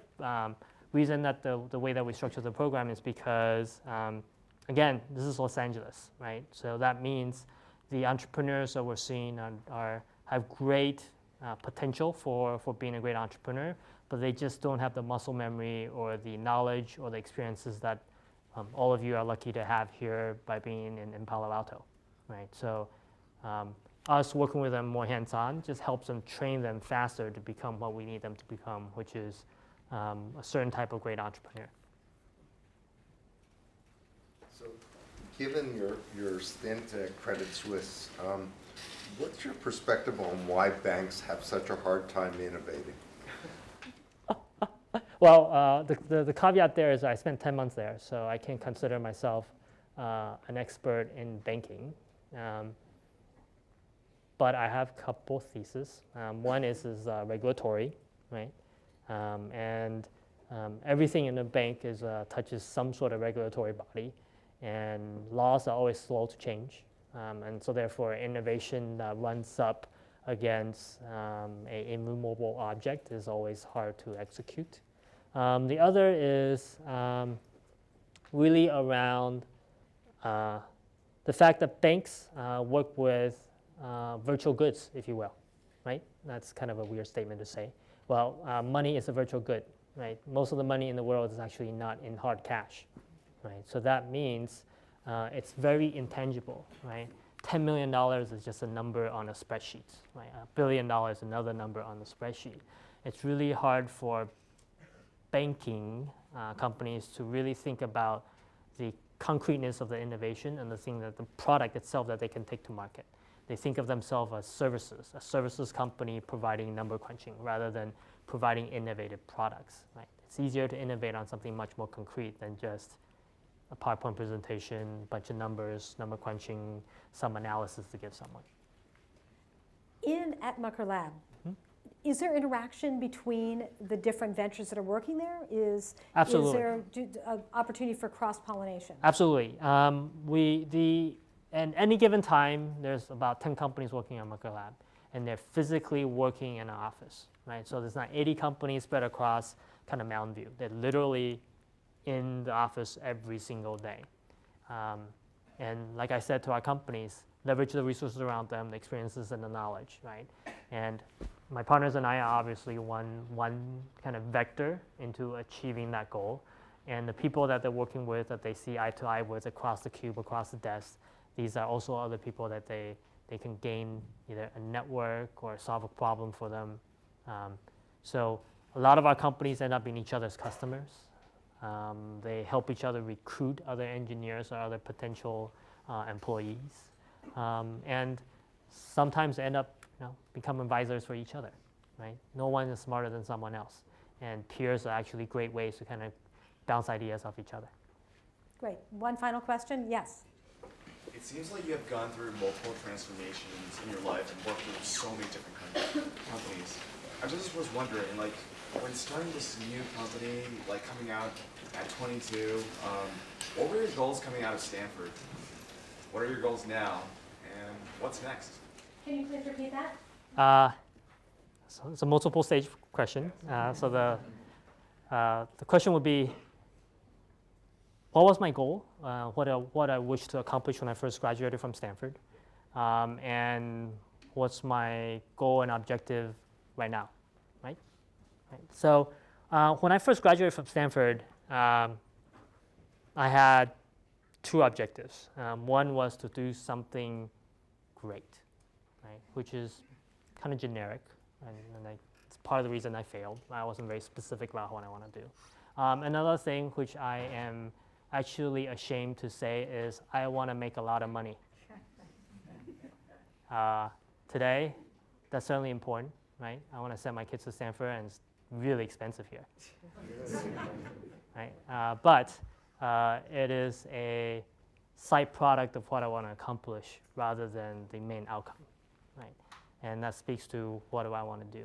reason that the way that we structure the program is because, again, this is Los Angeles, right? So that means the entrepreneurs that we're seeing have great potential for being a great entrepreneur, but they just don't have the muscle memory or the knowledge or the experiences that all of you are lucky to have here by being in Palo Alto, right? So us working with them more hands-on just helps them train them faster to become what we need them to become, which is a certain type of great entrepreneur. So given your stint at Credit Suisse, what's your perspective on why banks have such a hard time innovating? Well, the caveat there is I spent 10 months there, so I can't consider myself an expert in banking. But I have a couple theses. One is regulatory, right? And everything in a bank touches some sort of regulatory body, and laws are always slow to change. And so therefore, innovation that runs up against an immovable object is always hard to execute. The other is really around the fact that banks work with virtual goods, if you will, right? That's kind of a weird statement to say. Well, money is a virtual good, right? Most of the money in the world is actually not in hard cash, right? So that means it's very intangible, right? $10 million is just a number on a spreadsheet, right? $1 billion, another number on the spreadsheet. It's really hard for banking companies to really think about the concreteness of the innovation and the product itself that they can take to market. They think of themselves as services, a services company providing number crunching rather than providing innovative products, right? It's easier to innovate on something much more concrete than just a PowerPoint presentation, bunch of numbers, number crunching, some analysis to give someone. At MuckerLab, is there interaction between the different ventures that are working there? Absolutely. Is there an opportunity for cross-pollination? Absolutely. At any given time, there's about 10 companies working on MuckerLab, and they're physically working in an office, right? So there's not 80 companies spread across kind of Mountain View. They're literally in the office every single day. And like I said to our companies, leverage the resources around them, the experiences and the knowledge, right? And my partners and I are obviously one kind of vector into achieving that goal. And the people that they're working with, that they see eye to eye with across the cube, across the desk, these are also other people that they can gain either a network or solve a problem for them. So a lot of our companies end up being each other's customers. They help each other recruit other engineers or other potential employees. And sometimes they end up become advisors for each other, right? No one is smarter than someone else. And peers are actually great ways to kind of bounce ideas off each other. Great. One final question. Yes. It seems like you have gone through multiple transformations in your life and worked with so many different companies. I just was wondering, like, when starting this new company, like coming out at 22, what were your goals coming out of Stanford? What are your goals now, and what's next? Can you please repeat that? So it's a multiple stage question. So the question would be, what was my goal? What I wish to accomplish when I first graduated from Stanford? And what's my goal and objective right now, right? So when I first graduated from Stanford, I had two objectives. One was to do something great, right? Which is kind of generic, and it's part of the reason I failed. I wasn't very specific about what I want to do. Another thing which I am actually ashamed to say is I want to make a lot of money. Today, that's certainly important, right? I want to send my kids to Stanford, and it's really expensive here. Right? But it is a side product of what I want to accomplish rather than the main outcome, right? And that speaks to what do I want to do.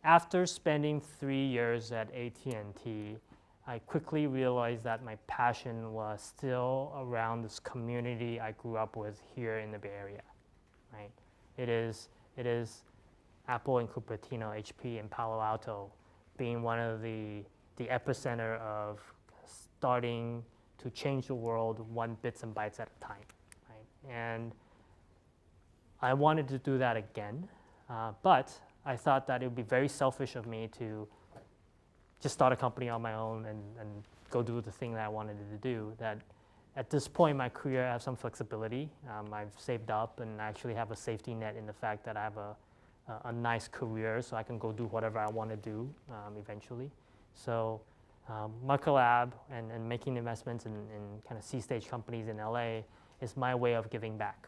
After spending 3 years at AT&T, I quickly realized that my passion was still around this community I grew up with here in the Bay Area, right? It is Apple in Cupertino, HP in Palo Alto, being one of the epicenter of starting to change the world one bits and bytes at a time, right? And I wanted to do that again, but I thought that it would be very selfish of me to just start a company on my own and go do the thing that I wanted to do. That at this point in my career, I have some flexibility. I've saved up and I actually have a safety net in the fact that I have a nice career, so I can go do whatever I want to do eventually. So MuckerLab and making investments in kind of C-stage companies in LA is my way of giving back.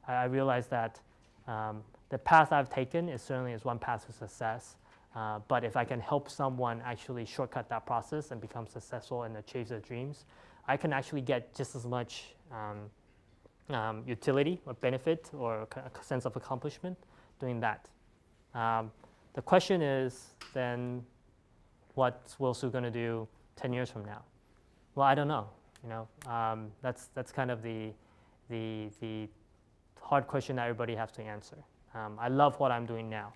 I realize that the path I've taken is certainly one path to success. But if I can help someone actually shortcut that process and become successful and achieve their dreams, I can actually get just as much utility or benefit or a sense of accomplishment doing that. The question is then, what's Will Hsu going to do 10 years from now? Well, I don't know. That's kind of the hard question that everybody has to answer. I love what I'm doing now.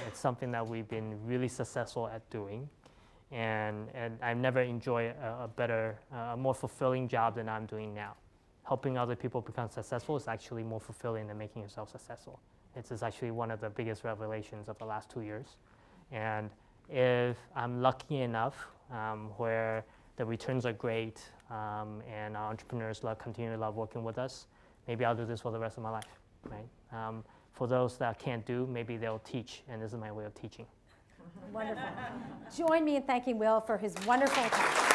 It's something that we've been really successful at doing, and I've never enjoyed a more fulfilling job than I'm doing now. Helping other people become successful is actually more fulfilling than making yourself successful. It's actually one of the biggest revelations of the last 2 years. And if I'm lucky enough where the returns are great and our entrepreneurs continue to love working with us, maybe I'll do this for the rest of my life, right? For those that can't do, maybe they'll teach, and this is my way of teaching. Wonderful. Join me in thanking Will for his wonderful talk.